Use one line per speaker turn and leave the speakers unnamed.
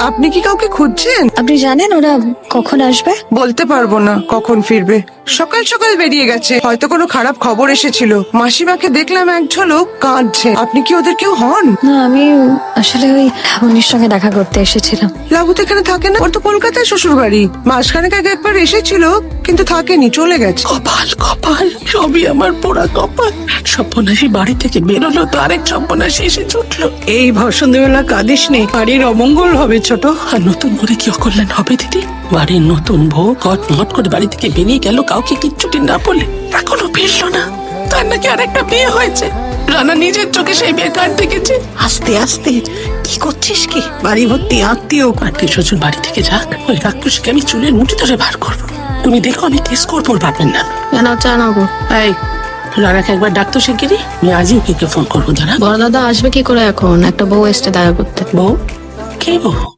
আপনি কি কাউকে খুঁজছেন?
আপনি জানেন ওরা কখন আসবে?
বলতে পারবো না কখন ফিরবে। সকাল সকাল বেরিয়ে গেছে, হয়তো কোনো খারাপ খবর এসেছিল। মাসিমাকে দেখলাম এক ঝলক কাঁদছে। আপনি কি ওদের কেউ হন?
না, আমি আসলে ওই লাবণীর সঙ্গে দেখা করতে এসেছিলাম।
লাবু তো এখানে থাকে না, ওর তো কলকাতায় শ্বশুর বাড়ি। মাসখানেক আগে একবার এসেছিল, কিন্তু থাকেনি, চলে গেছে।
কপাল কপাল, সবই আমার পোড়া কপাল। সপ্পনাশী বাড়ি থেকে বেরোলো তো আরেক সপ্পনাশী এসে ছুটলো।
এই বসন্তবেলা কাঁদিস নি, বাড়ির অমঙ্গল হবে ছোট।
আর নতুন করে কি অকল্যাণ হবে দিদি? বাড়ির নতুন বউ কট করে বাড়ি থেকে বেরিয়ে গেল, কাউকে কিচ্ছুটি না বলে। এখনো ফিরলো না। তার নাকি আরেকটা বিয়ে হয়েছে। রানা নিজের চোখে সেই বিয়ে কার্ড দেখেছে।
আস্তে আস্তে কি করছিস কি? বাড়ি ভর্তি আত্মীয়।
আত্মীয় শ্বশুর বাড়ি থেকে যাক, ওই রাক্ষসীকে আমি চুলের মুঠি ধরে বার করবো। তুমি দেখো, আমি কেস করবো ওর বাপের নামে।
কেন চা নেবো?
এই রানাকে একবার ডাক্তার শিগগিরি। আমি আজই ওকে ফোন করবো। দাঁড়া।
বড় দাদা আসবে কি করে এখন? একটা বউ এসছে দেখা করতে।
বউ? কে বউ?